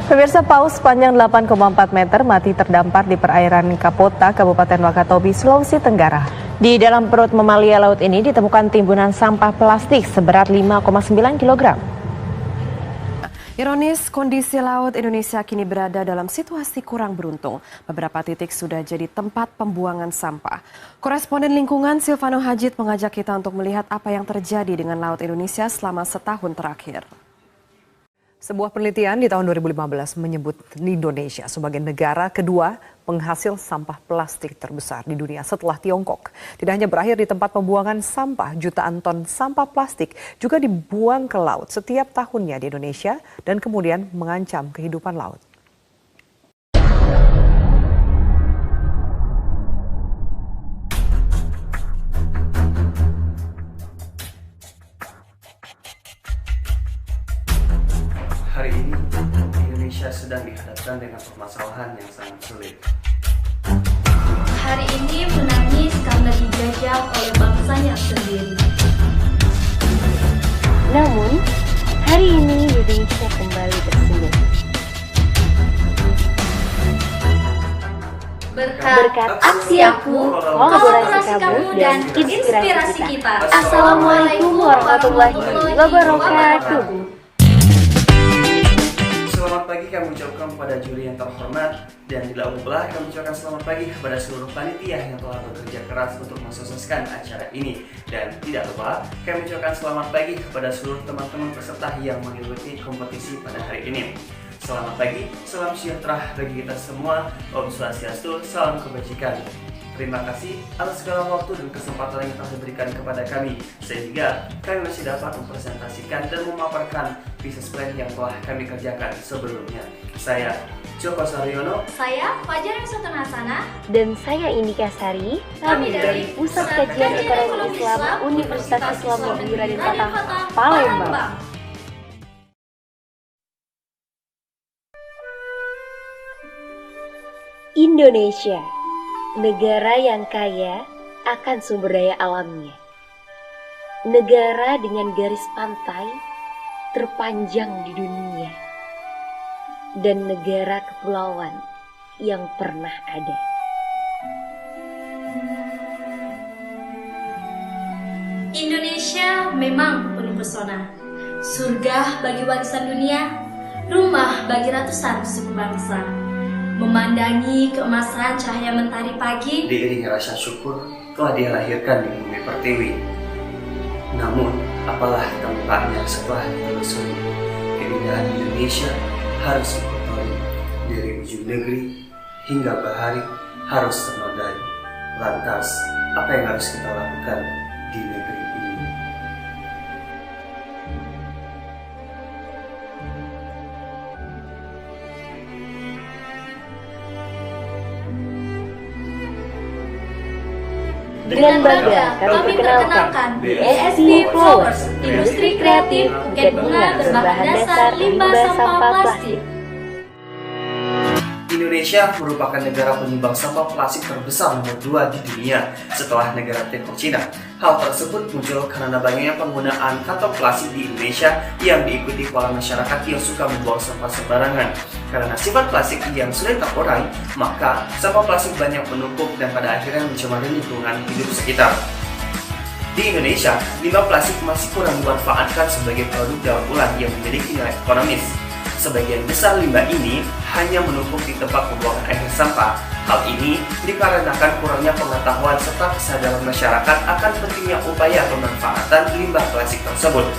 Pemirsa, paus sepanjang 8,4 meter mati terdampar di perairan Kapota, Kabupaten Wakatobi, Sulawesi Tenggara. Di dalam perut mamalia laut ini ditemukan timbunan sampah plastik seberat 5,9 kg. Ironis, kondisi laut Indonesia kini berada dalam situasi kurang beruntung. Beberapa titik sudah jadi tempat pembuangan sampah. Koresponden lingkungan Silvano Hajid mengajak kita untuk melihat apa yang terjadi dengan laut Indonesia selama setahun terakhir. Sebuah penelitian di tahun 2015 menyebut Indonesia sebagai negara kedua penghasil sampah plastik terbesar di dunia setelah Tiongkok. Tidak hanya berakhir di tempat pembuangan sampah, jutaan ton sampah plastik juga dibuang ke laut setiap tahunnya di Indonesia dan kemudian mengancam kehidupan laut. Hari ini, Indonesia sedang dihadapkan dengan permasalahan yang sangat sulit. Hari ini menangis karena dijajah oleh bangsanya sendiri. Namun, hari ini Indonesia kembali tersenyum. Berkat aksi aku, kolaborasi kamu, dan inspirasi kita. Assalamualaikum warahmatullahi wabarakatuh. Selamat pagi kami ucapkan kepada juri yang terhormat, dan tidak lupa kami ucapkan selamat pagi kepada seluruh panitia yang telah bekerja keras untuk mensukseskan acara ini. Dan tidak lupa kami ucapkan selamat pagi kepada seluruh teman-teman peserta yang mengikuti kompetisi pada hari ini. Selamat pagi, salam sejahtera bagi kita semua. Om Swastiastu, salam kebajikan. Terima kasih atas segala waktu dan kesempatan yang telah diberikan kepada kami, sehingga kami masih dapat mempresentasikan dan memaparkan bisnis plan yang telah kami kerjakan sebelumnya. Saya Joko Saryono, Saya Fajar Sultan Hasana, Dan saya Indika Sari, kami dari Pusat Kajian Ekonomi Islam Universitas Islam Negeri Raden Patah, Palembang. Indonesia, negara yang kaya akan sumber daya alamnya. Negara dengan garis pantai terpanjang di dunia. Dan negara kepulauan yang pernah ada. Indonesia memang penuh pesona. Surga bagi warisan dunia, rumah bagi ratusan suku bangsa. Memandangi keemasan cahaya mentari pagi, diiringi rasa syukur telah dia lahirkan di bumi pertiwi. Namun, apalah tempatnya setelah ditelusuri, keindahan Indonesia harus dikotori. Dari ujung negeri hingga bahari harus ternodai. Lantas, apa yang harus kita lakukan di negeri ini? Dengan bangga kami perkenalkan BSP Flowers, industri kreatif buket bunga berbahan dasar limbah sampah plastik. Indonesia merupakan negara penyumbang sampah plastik terbesar nomor 2 di dunia setelah negara Tiongkok Cina. Hal tersebut muncul karena banyaknya penggunaan kantong plastik di Indonesia yang diikuti oleh masyarakat yang suka membuang sampah sembarangan. Karena sifat plastik yang sulit terurai, maka sampah plastik banyak menumpuk dan pada akhirnya mencemari lingkungan hidup sekitar. Di Indonesia, limbah plastik masih kurang dimanfaatkan sebagai produk daur ulang yang memiliki nilai ekonomis. Sebagian besar limbah ini hanya menumpuk di tempat pembuangan akhir sampah. Hal ini dikarenakan kurangnya pengetahuan serta kesadaran masyarakat akan pentingnya upaya pemanfaatan limbah plastik tersebut.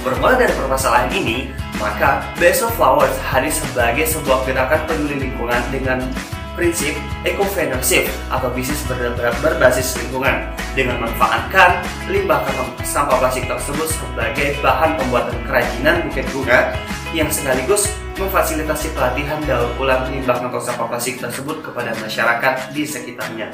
Bermula dari permasalahan ini, maka BSP Flowers hadir sebagai sebuah gerakan peduli lingkungan dengan prinsip eco-friendship atau bisnis berbasis lingkungan dengan memanfaatkan limbah sampah plastik tersebut sebagai bahan pembuatan kerajinan buket bunga yang sekaligus memfasilitasi pelatihan daur ulang limbah kantong sampah plastik tersebut kepada masyarakat di sekitarnya.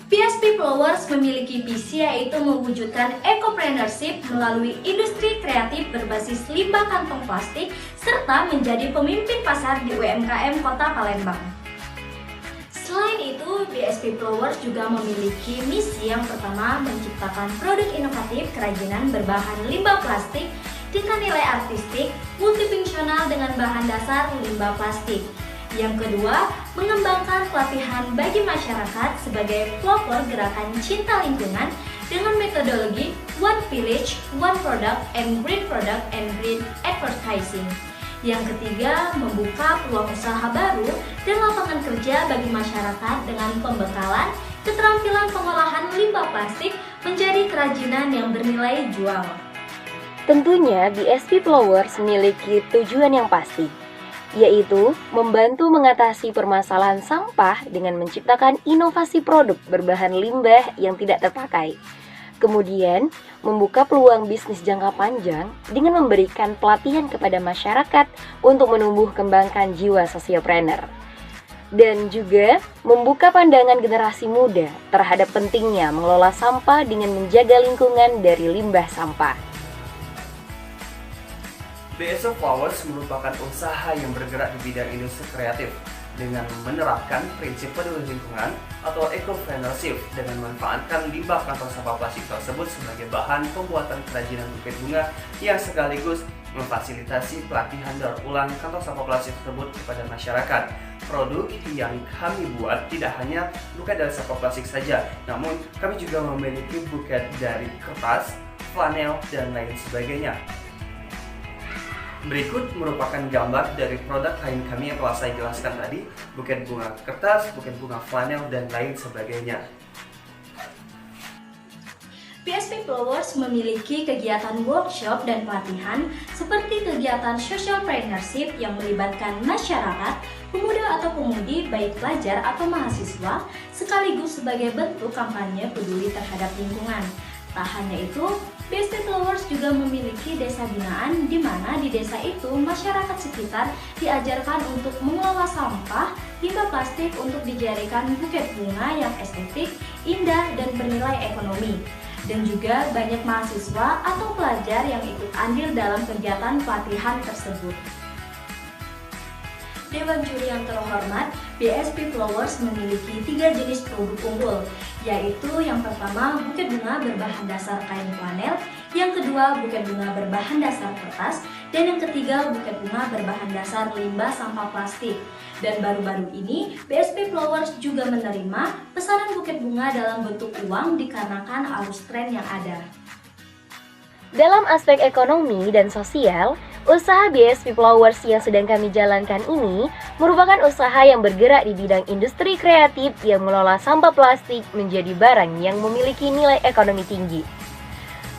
BSP Flowers memiliki visi yaitu mewujudkan ecopreneurship melalui industri kreatif berbasis limbah kantong plastik serta menjadi pemimpin pasar di UMKM Kota Palembang. Selain itu, BSP Flowers juga memiliki misi yang pertama menciptakan produk inovatif kerajinan berbahan limbah plastik dengan nilai artistik, multifunksional, dikenal dengan bahan dasar limbah plastik. Yang kedua, mengembangkan pelatihan bagi masyarakat sebagai pelopor gerakan cinta lingkungan dengan metodologi One Village, One Product, and Green Product and Green Advertising. Yang ketiga, membuka peluang usaha baru dan lapangan kerja bagi masyarakat dengan pembekalan keterampilan pengolahan limbah plastik menjadi kerajinan yang bernilai jual. Tentunya BSP Flowers memiliki tujuan yang pasti, yaitu membantu mengatasi permasalahan sampah dengan menciptakan inovasi produk berbahan limbah yang tidak terpakai. Kemudian, membuka peluang bisnis jangka panjang dengan memberikan pelatihan kepada masyarakat untuk menumbuh kembangkan jiwa sosiopreneur. Dan juga membuka pandangan generasi muda terhadap pentingnya mengelola sampah dengan menjaga lingkungan dari limbah sampah. BSP Flowers merupakan usaha yang bergerak di bidang industri kreatif dengan menerapkan prinsip peduli lingkungan atau eco-friendship dengan memanfaatkan limbah kantong sampah plastik tersebut sebagai bahan pembuatan kerajinan buket bunga yang sekaligus memfasilitasi pelatihan daur ulang kantong sampah plastik tersebut kepada masyarakat. Produk yang kami buat tidak hanya buket dari sampah plastik saja, namun kami juga memiliki buket dari kertas, flanel, dan lain sebagainya. Berikut merupakan gambar dari produk lain kami yang telah saya jelaskan tadi, buket bunga kertas, buket bunga flanel, dan lain sebagainya. BSP Flowers memiliki kegiatan workshop dan pelatihan seperti kegiatan socialpreneurship yang melibatkan masyarakat, pemuda atau pemudi baik pelajar atau mahasiswa, sekaligus sebagai bentuk kampanye peduli terhadap lingkungan. Tak hanya itu, BSP Flowers juga memiliki desa binaan di mana di desa itu masyarakat sekitar diajarkan untuk mengelola sampah limbah plastik untuk dijadikan buket bunga yang estetik, indah, dan bernilai ekonomi. Dan juga banyak mahasiswa atau pelajar yang ikut andil dalam kegiatan pelatihan tersebut. Dewan Juri yang terhormat, BSP Flowers memiliki 3 jenis produk unggul, yaitu yang pertama buket bunga berbahan dasar kain flanel, yang kedua buket bunga berbahan dasar kertas, dan yang ketiga buket bunga berbahan dasar limbah sampah plastik. Dan baru-baru ini, BSP Flowers juga menerima pesanan buket bunga dalam bentuk uang dikarenakan arus tren yang ada. Dalam aspek ekonomi dan sosial, usaha BSP Flowers yang sedang kami jalankan ini merupakan usaha yang bergerak di bidang industri kreatif yang mengelola sampah plastik menjadi barang yang memiliki nilai ekonomi tinggi.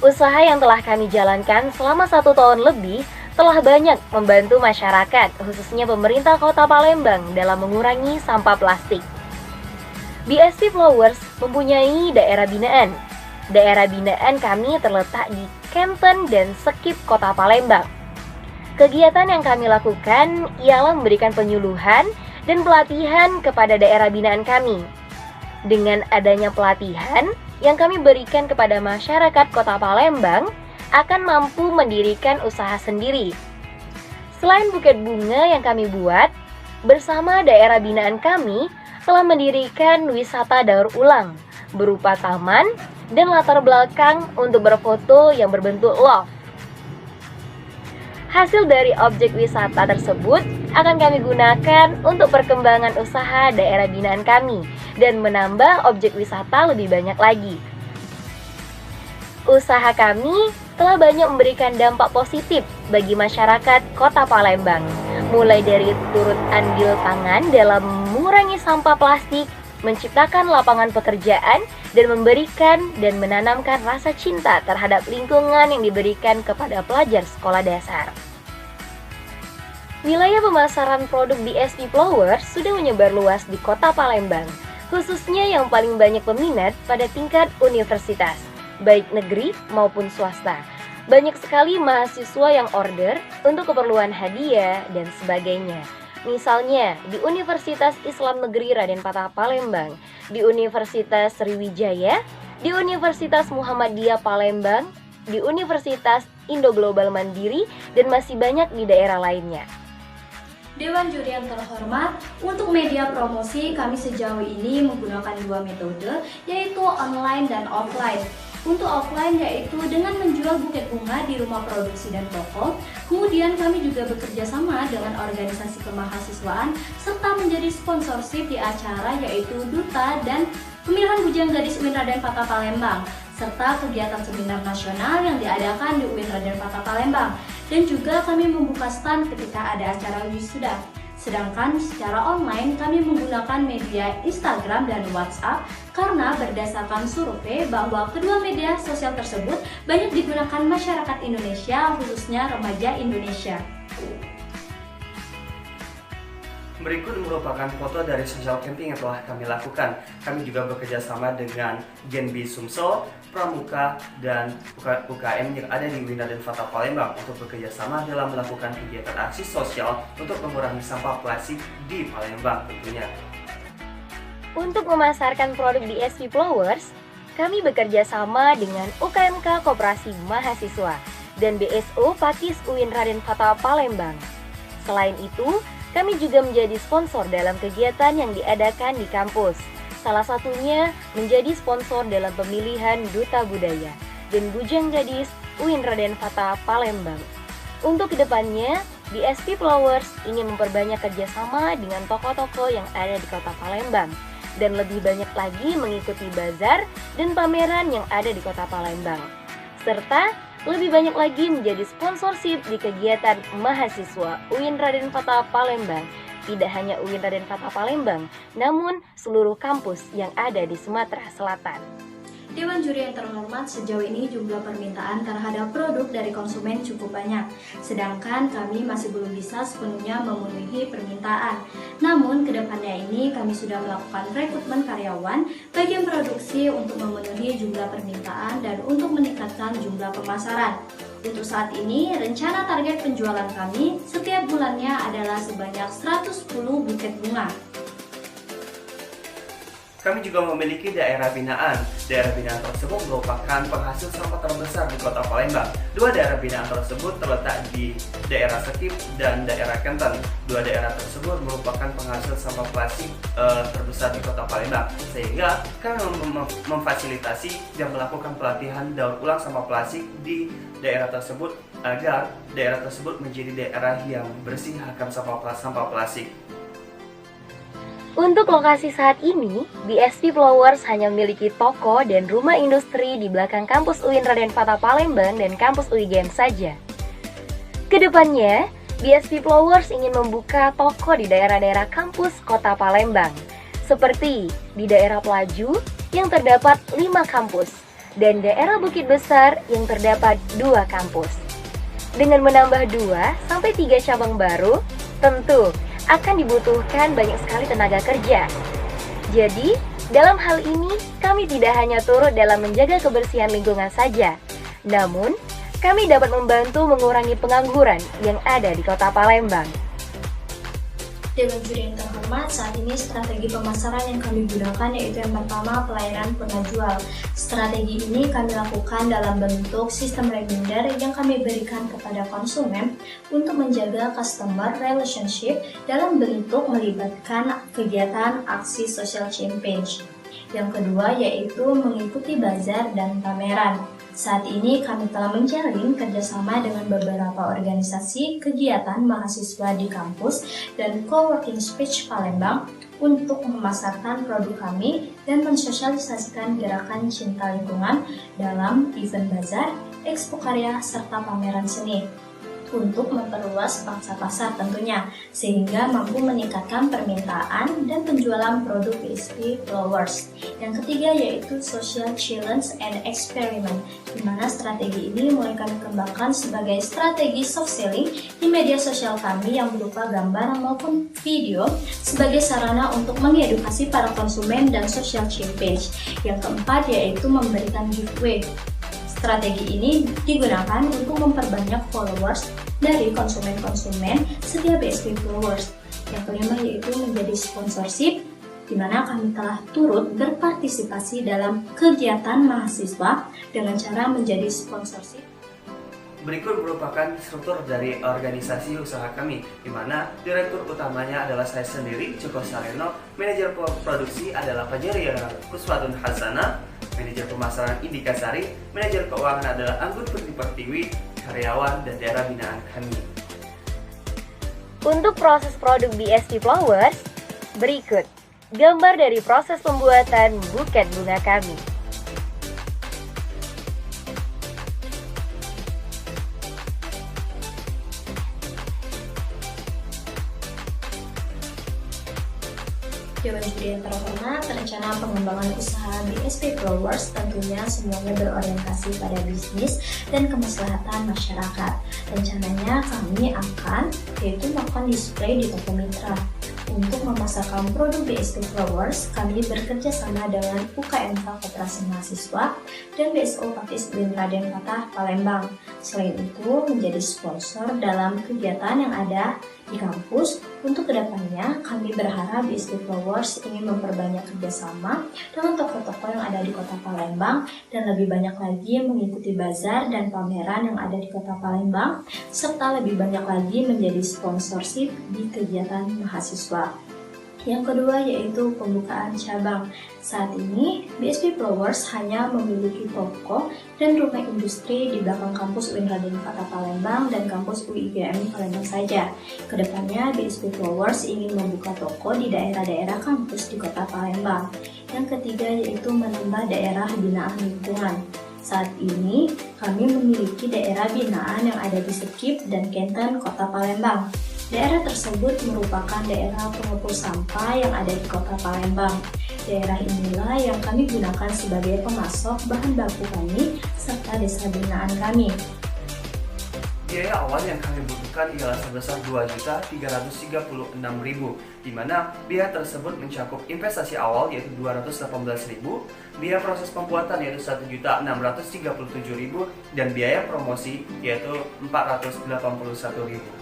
Usaha yang telah kami jalankan selama 1 tahun lebih telah banyak membantu masyarakat, khususnya pemerintah Kota Palembang dalam mengurangi sampah plastik. BSP Flowers mempunyai daerah binaan. Daerah binaan kami terletak di Kenten dan Sekip Kota Palembang. Kegiatan yang kami lakukan ialah memberikan penyuluhan dan pelatihan kepada daerah binaan kami. Dengan adanya pelatihan yang kami berikan kepada masyarakat Kota Palembang akan mampu mendirikan usaha sendiri. Selain buket bunga yang kami buat, bersama daerah binaan kami telah mendirikan wisata daur ulang berupa taman dan latar belakang untuk berfoto yang berbentuk love. Hasil dari objek wisata tersebut akan kami gunakan untuk perkembangan usaha daerah binaan kami dan menambah objek wisata lebih banyak lagi. Usaha kami telah banyak memberikan dampak positif bagi masyarakat Kota Palembang, mulai dari turut andil tangan dalam mengurangi sampah plastik, menciptakan lapangan pekerjaan, dan memberikan dan menanamkan rasa cinta terhadap lingkungan yang diberikan kepada pelajar sekolah dasar. Wilayah pemasaran produk BSP Flowers sudah menyebar luas di Kota Palembang, khususnya yang paling banyak peminat pada tingkat universitas, baik negeri maupun swasta. Banyak sekali mahasiswa yang order untuk keperluan hadiah dan sebagainya. Misalnya di Universitas Islam Negeri Raden Patah Palembang, di Universitas Sriwijaya, di Universitas Muhammadiyah Palembang, di Universitas Indo Global Mandiri, dan masih banyak di daerah lainnya. Dewan Juri yang terhormat, untuk media promosi kami sejauh ini menggunakan 2 metode, yaitu online dan offline. Untuk offline yaitu dengan menjual buket bunga di rumah produksi dan toko. Kemudian kami juga bekerja sama dengan organisasi kemahasiswaan serta menjadi sponsorship di acara yaitu Duta dan Pemilihan Bujang Gadis UIN Raden Fatah Palembang, serta kegiatan seminar nasional yang diadakan di UIN Raden Fatah Palembang. Dan juga kami membuka stand ketika ada acara wisuda. Sedangkan secara online kami menggunakan media Instagram dan WhatsApp karena berdasarkan survei bahwa kedua media sosial tersebut banyak digunakan masyarakat Indonesia, khususnya remaja Indonesia. Berikut merupakan foto dari social camping yang telah kami lakukan. Kami juga bekerja sama dengan Genbi Sumsel, Pramuka, dan UKM yang ada di UIN Raden Fatah Palembang untuk bekerja sama dalam melakukan kegiatan aksi sosial untuk mengurangi sampah plastik di Palembang tentunya. Untuk memasarkan produk BSP Flowers, kami bekerja sama dengan UKMK Koperasi Mahasiswa dan BSO Pakis UIN Raden Fatah Palembang. Selain itu, kami juga menjadi sponsor dalam kegiatan yang diadakan di kampus. Salah satunya menjadi sponsor dalam pemilihan Duta Budaya dan Bujang Gadis UIN Raden Fatah Palembang. Untuk kedepannya, BSP Flowers ingin memperbanyak kerjasama dengan toko-toko yang ada di kota Palembang dan lebih banyak lagi mengikuti bazar dan pameran yang ada di kota Palembang, serta lebih banyak lagi menjadi sponsorship di kegiatan mahasiswa UIN Raden Fatah Palembang. Tidak hanya UIN Raden Fatah Palembang, namun seluruh kampus yang ada di Sumatera Selatan. Dewan Juri yang terhormat, sejauh ini jumlah permintaan terhadap produk dari konsumen cukup banyak, sedangkan kami masih belum bisa sepenuhnya memenuhi permintaan. Namun, kedepannya ini kami sudah melakukan rekrutmen karyawan bagian produksi untuk memenuhi jumlah permintaan dan untuk meningkatkan jumlah pemasaran. Untuk saat ini, rencana target penjualan kami setiap bulannya adalah sebanyak 110 buket bunga. Kami juga memiliki daerah binaan. Daerah binaan tersebut merupakan penghasil sampah terbesar di kota Palembang. Dua daerah binaan tersebut terletak di daerah Sekip dan daerah Kenten. Dua daerah tersebut merupakan penghasil sampah plastik terbesar di kota Palembang. Sehingga kami memfasilitasi dan melakukan pelatihan daur ulang sampah plastik di daerah tersebut agar daerah tersebut menjadi daerah yang bersih akan sampah plastik. Untuk lokasi saat ini, BSP Flowers hanya memiliki toko dan rumah industri di belakang kampus UIN Raden Fatah Palembang dan kampus UIGM saja. Kedepannya, BSP Flowers ingin membuka toko di daerah-daerah kampus kota Palembang, seperti di daerah Pelaju yang terdapat 5 kampus, dan daerah Bukit Besar yang terdapat 2 kampus. Dengan menambah 2-3 cabang baru, tentu akan dibutuhkan banyak sekali tenaga kerja. Jadi, dalam hal ini kami tidak hanya turut dalam menjaga kebersihan lingkungan saja, namun kami dapat membantu mengurangi pengangguran yang ada di kota Palembang. Dewan Juri yang terhormat, saat ini strategi pemasaran yang kami gunakan yaitu yang pertama pelayanan penjual. Strategi ini kami lakukan dalam bentuk sistem reminder yang kami berikan kepada konsumen untuk menjaga customer relationship dalam bentuk melibatkan kegiatan aksi social campaign. Yang kedua yaitu mengikuti bazar dan pameran. Saat ini kami telah menjalin kerjasama dengan beberapa organisasi kegiatan mahasiswa di kampus dan coworking space Palembang untuk memasarkan produk kami dan mensosialisasikan gerakan cinta lingkungan dalam event bazar, expo karya, serta pameran seni untuk memperluas pangsa pasar tentunya, sehingga mampu meningkatkan permintaan dan penjualan produk BSP Flowers. Yang ketiga yaitu Social Challenge and Experiment, di mana strategi ini mulai kami kembangkan sebagai strategi soft selling di media sosial kami yang berupa gambar maupun video sebagai sarana untuk mengedukasi para konsumen dan social campaign. Yang keempat yaitu memberikan giveaway. Strategi ini digunakan untuk memperbanyak followers dari konsumen-konsumen setia BSP Flowers. Yang kelima yaitu menjadi sponsorship, di mana kami telah turut berpartisipasi dalam kegiatan mahasiswa dengan cara menjadi sponsorship. Berikut merupakan struktur dari organisasi usaha kami, di mana direktur utamanya adalah saya sendiri, Joko Sareno, manajer produksi adalah Fajaria Kuswatun Hasana, Manajer pemasaran Indika Sari, manajer keuangan adalah Anggun Putri Pertiwi, karyawan dan daerah binaan kami. Untuk proses produk BSP Flowers, berikut gambar dari proses pembuatan buket bunga kami. Dewan Juri yang terhormat, rencana pengembangan usaha BSP Flowers tentunya semuanya berorientasi pada bisnis dan kemaslahatan masyarakat. Rencananya kami akan melakukan display di toko mitra. Untuk memasarkan produk BSP Flowers, kami bekerja sama dengan UKMK Koperasi Mahasiswa dan BSO Pakis UIN Raden Fatah Palembang. Selain itu, menjadi sponsor dalam kegiatan yang ada di kampus. Untuk kedepannya, kami berharap BSP Flowers ingin memperbanyak kerjasama dengan toko-toko yang ada di kota Palembang dan lebih banyak lagi mengikuti bazar dan pameran yang ada di kota Palembang, serta lebih banyak lagi menjadi sponsorship di kegiatan mahasiswa. Yang kedua yaitu pembukaan cabang. Saat ini, BSP Flowers hanya memiliki toko dan rumah industri di belakang kampus UIN Raden Fatah Palembang dan kampus UIGM Palembang saja. Kedepannya, BSP Flowers ingin membuka toko di daerah-daerah kampus di kota Palembang. Yang ketiga yaitu menambah daerah binaan lingkungan. Saat ini, kami memiliki daerah binaan yang ada di Sekip dan Kenten, kota Palembang. Daerah tersebut merupakan daerah pengepul sampah yang ada di kota Palembang. Daerah inilah yang kami gunakan sebagai pemasok bahan baku kami serta desa binaan kami. Biaya awal yang kami butuhkan ialah sebesar Rp2.336.000, di mana biaya tersebut mencakup investasi awal yaitu Rp218.000, biaya proses pembuatan yaitu Rp1.637.000, dan biaya promosi yaitu Rp481.000.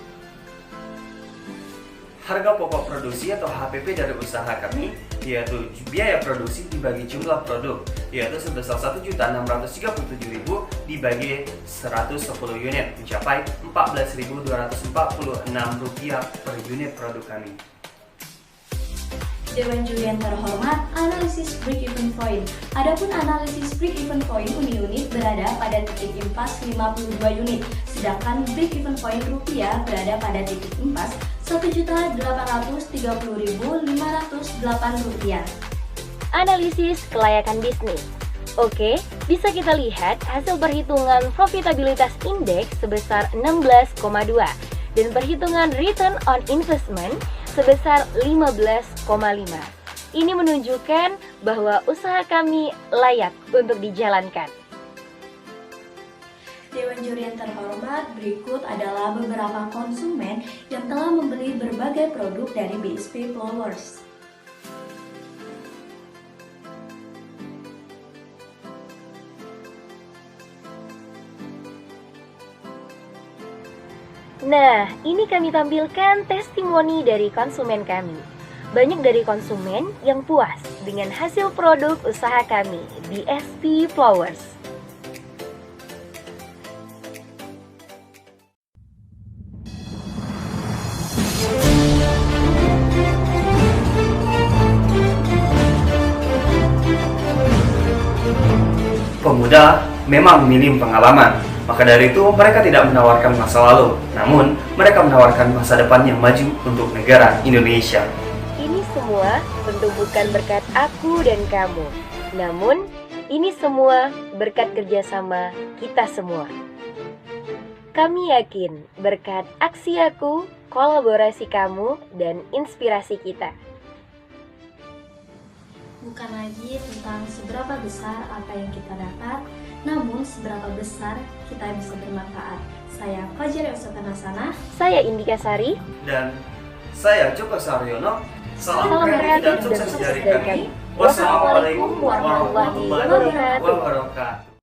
Harga pokok produksi atau HPP dari usaha kami yaitu biaya produksi dibagi jumlah produk yaitu sebesar Rp1.637.000 dibagi 110 unit mencapai Rp14.246 per unit produk kami. Dewan Juri yang terhormat, analisis break-even point. Adapun analisis break-even point unit berada pada titik impas 52 unit, sedangkan break-even point rupiah berada pada titik impas Rp1.830.508. Analisis kelayakan bisnis. Oke, bisa kita lihat hasil perhitungan profitabilitas indeks sebesar 16,2 dan perhitungan return on investment sebesar 15,5. Ini menunjukkan bahwa usaha kami layak untuk dijalankan. Dewan Juri yang terhormat, berikut adalah beberapa konsumen yang telah membeli berbagai produk dari BSP Flowers. Nah, ini kami tampilkan testimoni dari konsumen kami. Banyak dari konsumen yang puas dengan hasil produk usaha kami, BSP Flowers. Pemuda memang minim pengalaman, maka dari itu mereka tidak menawarkan masa lalu, namun mereka menawarkan masa depan yang maju untuk negara Indonesia. Ini semua tentu bukan berkat aku dan kamu, namun ini semua berkat kerjasama kita semua. Kami yakin berkat aksi aku, kolaborasi kamu, dan inspirasi kita. Bukan lagi tentang seberapa besar apa yang kita dapat, namun seberapa besar kita bisa bermanfaat. Saya Fajar Yosotanasana. Saya Indika Sari. Dan saya Joko Saryono. Salam kreatif dan sukses dari kami. Wassalamualaikum warahmatullahi wabarakatuh.